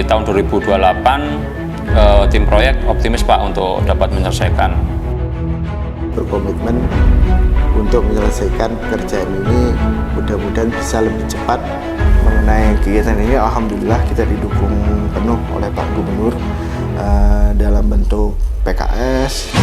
tahun 2028 tim proyek optimis Pak untuk dapat menyelesaikan. Berkomitmen untuk menyelesaikan pekerjaan ini, mudah-mudahan bisa lebih cepat. Mengenai kegiatan ini, alhamdulillah kita didukung penuh oleh Pak Gubernur dalam bentuk PKS.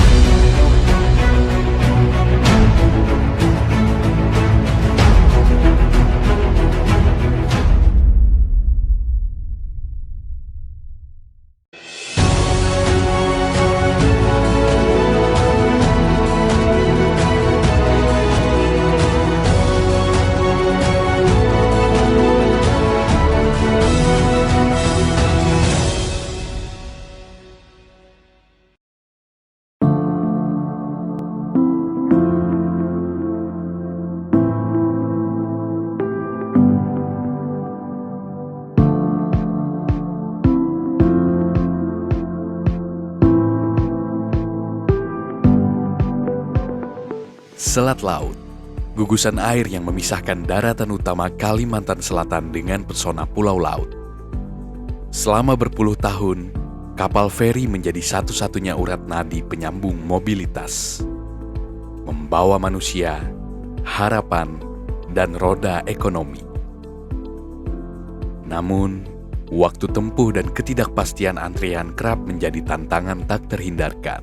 Selat Laut, gugusan air yang memisahkan daratan utama Kalimantan Selatan dengan pesona pulau laut. Selama berpuluh tahun, kapal feri menjadi satu-satunya urat nadi penyambung mobilitas. Membawa manusia, harapan, dan roda ekonomi. Namun, waktu tempuh dan ketidakpastian antrian kerap menjadi tantangan tak terhindarkan.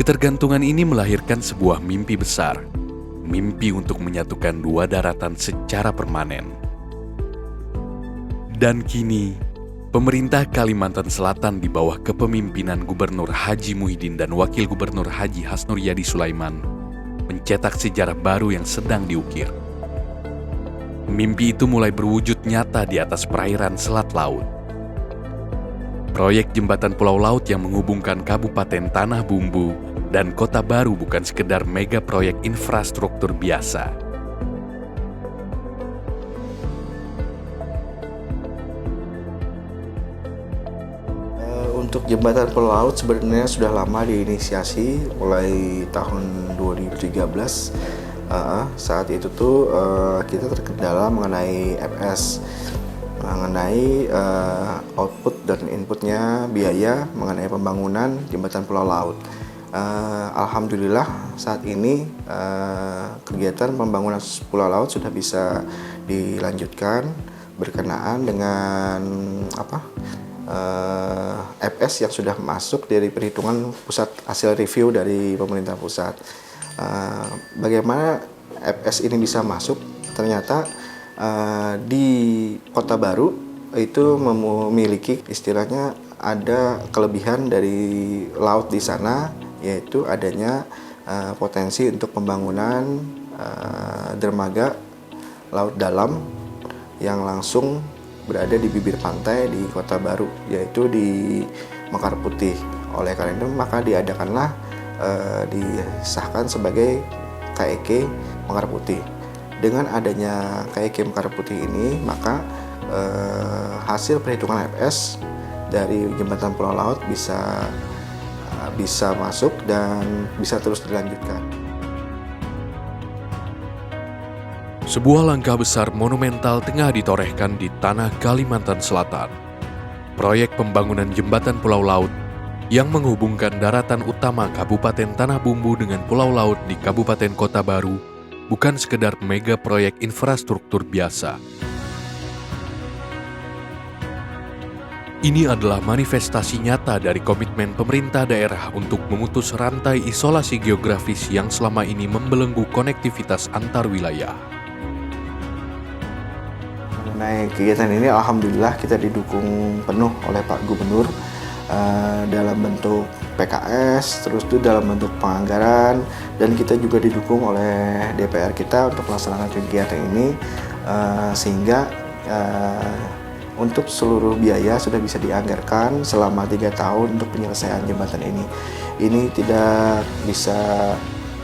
Ketergantungan ini melahirkan sebuah mimpi besar, mimpi untuk menyatukan dua daratan secara permanen. Dan kini, pemerintah Kalimantan Selatan di bawah kepemimpinan Gubernur Haji Muhyiddin dan Wakil Gubernur Haji Hasnur Yadi Sulaiman mencetak sejarah baru yang sedang diukir. Mimpi itu mulai berwujud nyata di atas perairan Selat Laut. Proyek jembatan Pulau Laut yang menghubungkan Kabupaten Tanah Bumbu dan Kota Baru bukan sekedar mega proyek infrastruktur biasa. Untuk jembatan Pulau Laut sebenarnya sudah lama diinisiasi, mulai tahun 2013. Saat itu tuh kita terkendala mengenai FS, mengenai output dan inputnya, biaya mengenai pembangunan jembatan Pulau Laut. Alhamdulillah saat ini kegiatan pembangunan Pulau Laut sudah bisa dilanjutkan berkenaan dengan FS yang sudah masuk dari perhitungan pusat, hasil review dari pemerintah pusat. Bagaimana FS ini bisa masuk? Ternyata di Kota Baru itu memiliki istilahnya ada kelebihan dari laut di sana, yaitu adanya potensi untuk pembangunan dermaga laut dalam yang langsung berada di bibir pantai di Kota Baru, yaitu di Mekar Putih. Oleh karena itu maka diadakanlah disahkan sebagai KEK Mekar Putih. Dengan adanya KEK Mekar Putih ini, maka hasil perhitungan FS dari jembatan Pulau Laut bisa masuk dan bisa terus dilanjutkan. Sebuah langkah besar monumental tengah ditorehkan di tanah Kalimantan Selatan. Proyek pembangunan jembatan Pulau Laut yang menghubungkan daratan utama Kabupaten Tanah Bumbu dengan Pulau Laut di Kabupaten Kota Baru bukan sekedar mega proyek infrastruktur biasa. Ini adalah manifestasi nyata dari komitmen pemerintah daerah untuk memutus rantai isolasi geografis yang selama ini membelenggu konektivitas antar wilayah. Mengenai kegiatan ini, alhamdulillah kita didukung penuh oleh Pak Gubernur dalam bentuk PKS, terus itu dalam bentuk penganggaran, dan kita juga didukung oleh DPR kita untuk melaksanakan kegiatan ini, sehingga untuk seluruh biaya sudah bisa dianggarkan selama 3 tahun untuk penyelesaian jembatan ini. Ini tidak bisa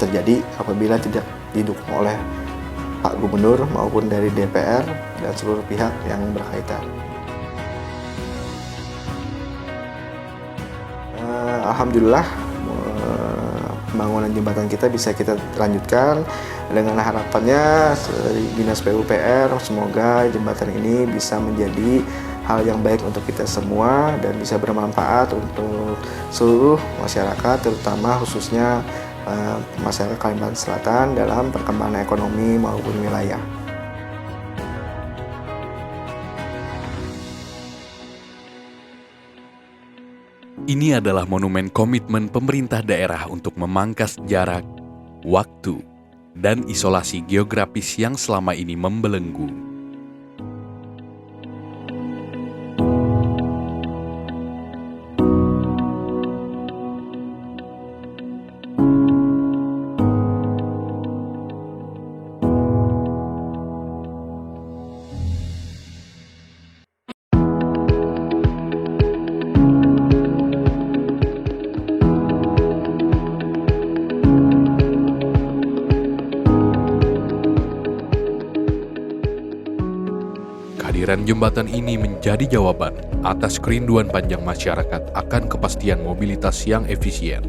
terjadi apabila tidak didukung oleh Pak Gubernur maupun dari DPR dan seluruh pihak yang berkaitan. Alhamdulillah pembangunan jembatan kita bisa kita lanjutkan dengan harapannya dari Dinas PUPR semoga jembatan ini bisa menjadi hal yang baik untuk kita semua dan bisa bermanfaat untuk seluruh masyarakat, terutama khususnya masyarakat Kalimantan Selatan dalam perkembangan ekonomi maupun wilayah. Ini adalah monumen komitmen pemerintah daerah untuk memangkas jarak, waktu, dan isolasi geografis yang selama ini membelenggu. Kehadiran jembatan ini menjadi jawaban atas kerinduan panjang masyarakat akan kepastian mobilitas yang efisien.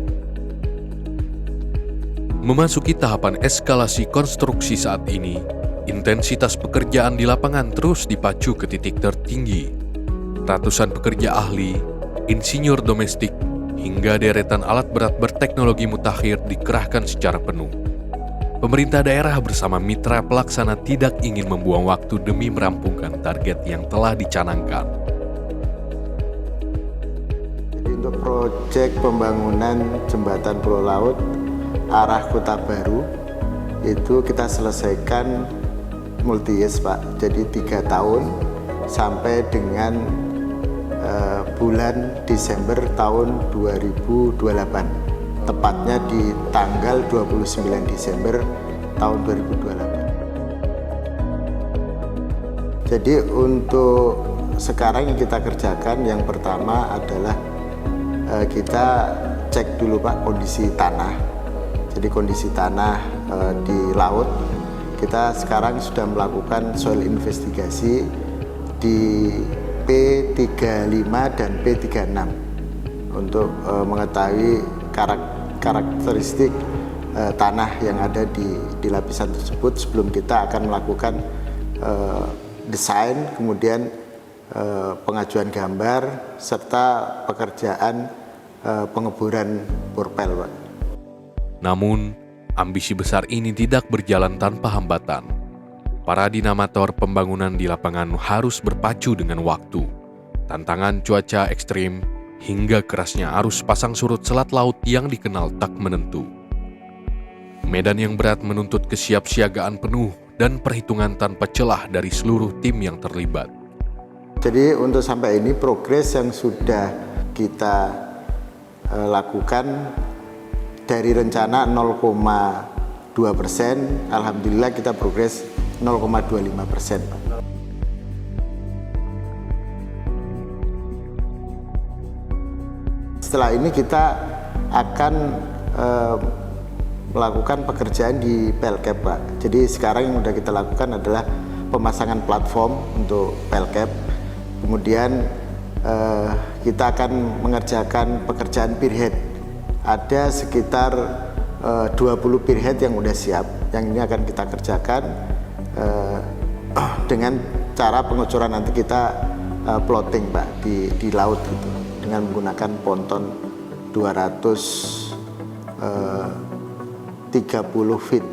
Memasuki tahapan eskalasi konstruksi saat ini, intensitas pekerjaan di lapangan terus dipacu ke titik tertinggi. Ratusan pekerja ahli, insinyur domestik, hingga deretan alat berat berteknologi mutakhir dikerahkan secara penuh. Pemerintah daerah bersama mitra pelaksana tidak ingin membuang waktu demi merampungkan target yang telah dicanangkan. Jadi untuk proyek pembangunan jembatan Pulau Laut arah Kota Baru itu kita selesaikan multi-years Pak. Jadi 3 tahun sampai dengan bulan Desember tahun 2028. Tepatnya di tanggal 29 Desember tahun 2028. Jadi untuk sekarang yang kita kerjakan yang pertama adalah kita cek dulu Pak kondisi tanah. Jadi kondisi tanah di laut, kita sekarang sudah melakukan soil investigasi di P35 dan P36 untuk mengetahui karakteristik tanah yang ada di lapisan tersebut sebelum kita akan melakukan desain, kemudian pengajuan gambar serta pekerjaan pengeboran borpel, Pak. Namun, ambisi besar ini tidak berjalan tanpa hambatan. Para dinamator pembangunan di lapangan harus berpacu dengan waktu, tantangan cuaca ekstrim, hingga kerasnya arus pasang surut selat laut yang dikenal tak menentu. Medan yang berat menuntut kesiapsiagaan penuh dan perhitungan tanpa celah dari seluruh tim yang terlibat. Jadi untuk sampai ini progres yang sudah kita lakukan dari rencana 0,2%, alhamdulillah kita progres 0,25%. Setelah ini kita akan melakukan pekerjaan di Pelkep, Pak. Jadi sekarang yang sudah kita lakukan adalah pemasangan platform untuk Pelkep. Kemudian kita akan mengerjakan pekerjaan pierhead. Ada sekitar 20 pierhead yang sudah siap. Yang ini akan kita kerjakan dengan cara pengucuran nanti kita plotting, Pak, di laut gitu, dengan menggunakan ponton 230 feet.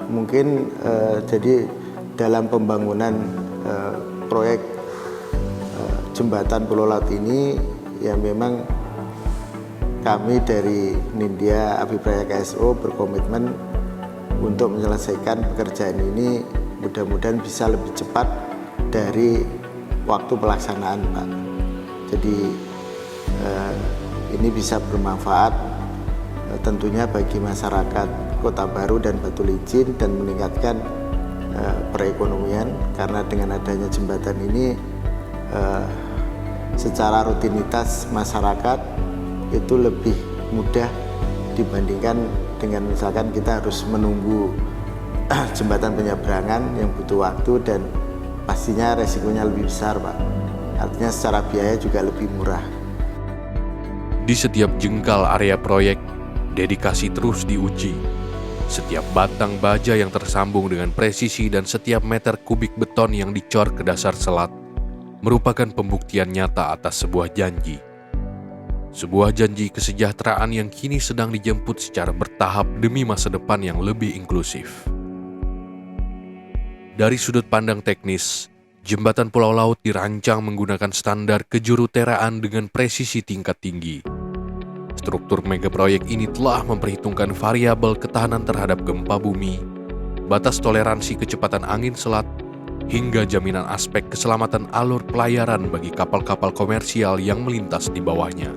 Mungkin jadi dalam pembangunan proyek jembatan Pulau Laut ini ya memang kami dari Nindya Abipraya KSO berkomitmen untuk menyelesaikan pekerjaan ini mudah-mudahan bisa lebih cepat dari waktu pelaksanaan, Pak. Jadi ini bisa bermanfaat tentunya bagi masyarakat Kota Baru dan Batu Licin dan meningkatkan perekonomian karena dengan adanya jembatan ini secara rutinitas masyarakat itu lebih mudah dibandingkan dengan misalkan kita harus menunggu jembatan penyeberangan yang butuh waktu dan pastinya resikonya lebih besar, Pak. artinya secara biaya juga lebih murah. Di setiap jengkal area proyek, dedikasi terus diuji. Setiap batang baja yang tersambung dengan presisi dan setiap meter kubik beton yang dicor ke dasar selat merupakan pembuktian nyata atas sebuah janji. Sebuah janji kesejahteraan yang kini sedang dijemput secara bertahap demi masa depan yang lebih inklusif. Dari sudut pandang teknis, jembatan Pulau Laut dirancang menggunakan standar kejuruteraan dengan presisi tingkat tinggi. Struktur megaproyek ini telah memperhitungkan variabel ketahanan terhadap gempa bumi, batas toleransi kecepatan angin selat, hingga jaminan aspek keselamatan alur pelayaran bagi kapal-kapal komersial yang melintas di bawahnya.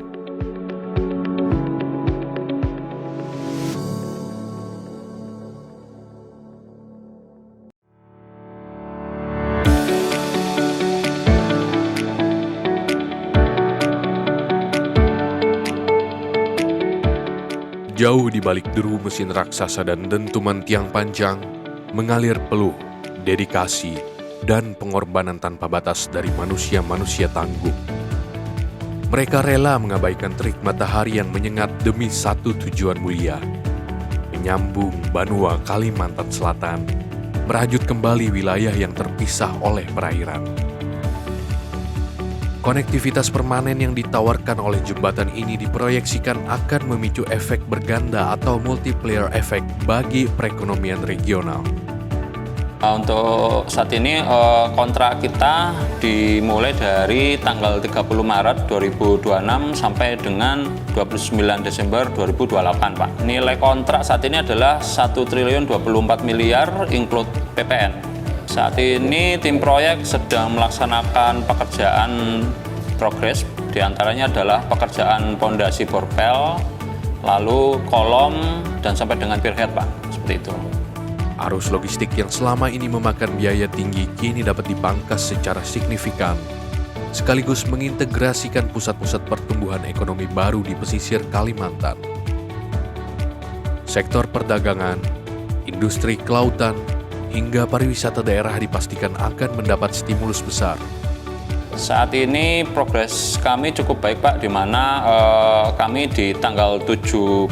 Jauh di balik deru mesin raksasa dan dentuman tiang panjang, mengalir peluh, dedikasi, dan pengorbanan tanpa batas dari manusia-manusia tangguh. Mereka rela mengabaikan terik matahari yang menyengat demi satu tujuan mulia, menyambung Banua Kalimantan Selatan, merajut kembali wilayah yang terpisah oleh perairan. Konektivitas permanen yang ditawarkan oleh jembatan ini diproyeksikan akan memicu efek berganda atau multiplier effect bagi perekonomian regional. Untuk saat ini kontrak kita dimulai dari tanggal 30 Maret 2026 sampai dengan 29 Desember 2028, Pak. Nilai kontrak saat ini adalah 1.024 miliar include PPN. Saat ini tim proyek sedang melaksanakan pekerjaan progres, diantaranya adalah pekerjaan pondasi borpel, lalu kolom, dan sampai dengan pierhead, Pak. Seperti itu. Arus logistik yang selama ini memakan biaya tinggi kini dapat dipangkas secara signifikan, sekaligus mengintegrasikan pusat-pusat pertumbuhan ekonomi baru di pesisir Kalimantan. Sektor perdagangan, industri kelautan, hingga pariwisata daerah dipastikan akan mendapat stimulus besar. Saat ini progres kami cukup baik, Pak, di mana kami di tanggal 7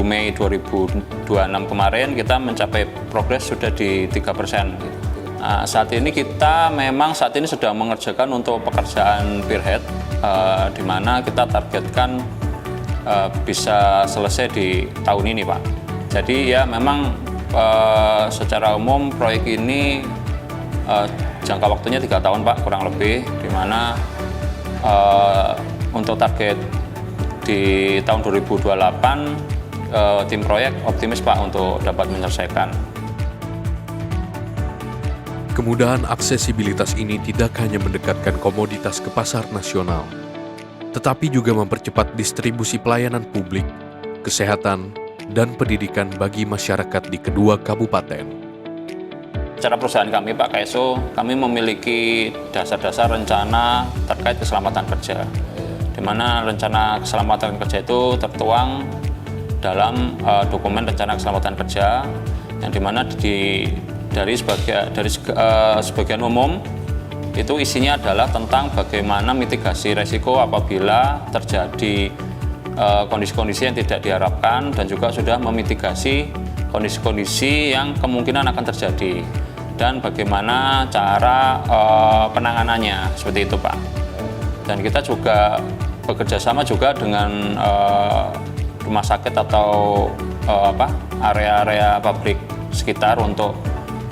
Mei 2026 kemarin kita mencapai progres sudah di 3%. Nah, saat ini kita memang saat ini sedang mengerjakan untuk pekerjaan pierhead, di mana kita targetkan bisa selesai di tahun ini, Pak. Jadi ya memang secara umum proyek ini jangka waktunya 3 tahun, Pak, kurang lebih, di mana untuk target di tahun 2028 tim proyek optimis, Pak, untuk dapat menyelesaikan. Kemudahan aksesibilitas ini tidak hanya mendekatkan komoditas ke pasar nasional, tetapi juga mempercepat distribusi pelayanan publik, kesehatan, dan pendidikan bagi masyarakat di kedua kabupaten. Secara perusahaan kami, Pak KSO, kami memiliki dasar-dasar rencana terkait keselamatan kerja, di mana rencana keselamatan kerja itu tertuang dalam dokumen rencana keselamatan kerja, yang dimana dari sebagian umum itu isinya adalah tentang bagaimana mitigasi resiko apabila terjadi kondisi-kondisi yang tidak diharapkan, dan juga sudah memitigasi kondisi-kondisi yang kemungkinan akan terjadi, dan bagaimana cara penanganannya, seperti itu, Pak. Dan kita juga bekerja sama juga dengan rumah sakit atau area-area pabrik sekitar untuk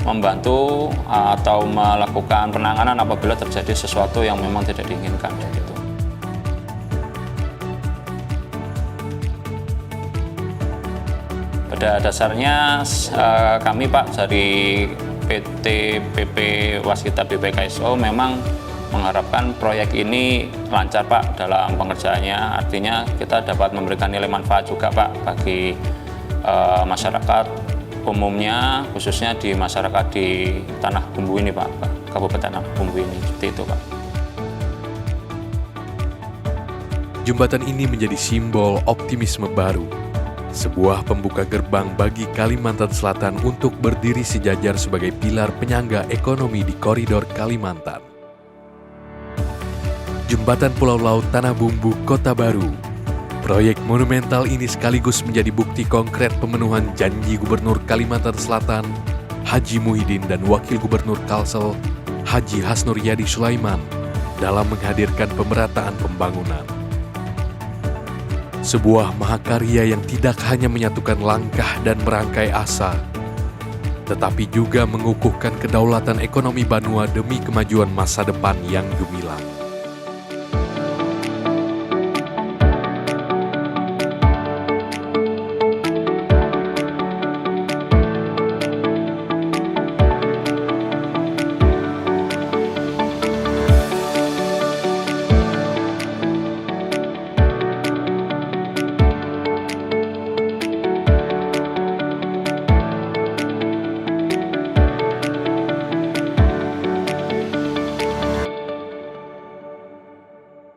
membantu atau melakukan penanganan apabila terjadi sesuatu yang memang tidak diinginkan, gitu. Pada dasarnya kami, Pak, dari PT PP Waskita BP KSO memang mengharapkan proyek ini lancar, Pak, dalam pengerjaannya. Artinya kita dapat memberikan nilai manfaat juga, Pak, bagi masyarakat umumnya, khususnya di masyarakat di Tanah Bumbu ini, Pak, Kabupaten Tanah Bumbu ini, seperti itu, Pak. Jembatan ini menjadi simbol optimisme baru, sebuah pembuka gerbang bagi Kalimantan Selatan untuk berdiri sejajar sebagai pilar penyangga ekonomi di koridor Kalimantan. Jembatan Pulau Laut Tanah Bumbu Kota Baru. Proyek monumental ini sekaligus menjadi bukti konkret pemenuhan janji Gubernur Kalimantan Selatan, Haji Muhyiddin dan Wakil Gubernur Kalsel, Haji Hasnur Yadi Sulaiman, dalam menghadirkan pemerataan pembangunan. Sebuah mahakarya yang tidak hanya menyatukan langkah dan merangkai asa, tetapi juga mengukuhkan kedaulatan ekonomi Banua demi kemajuan masa depan yang gemilang.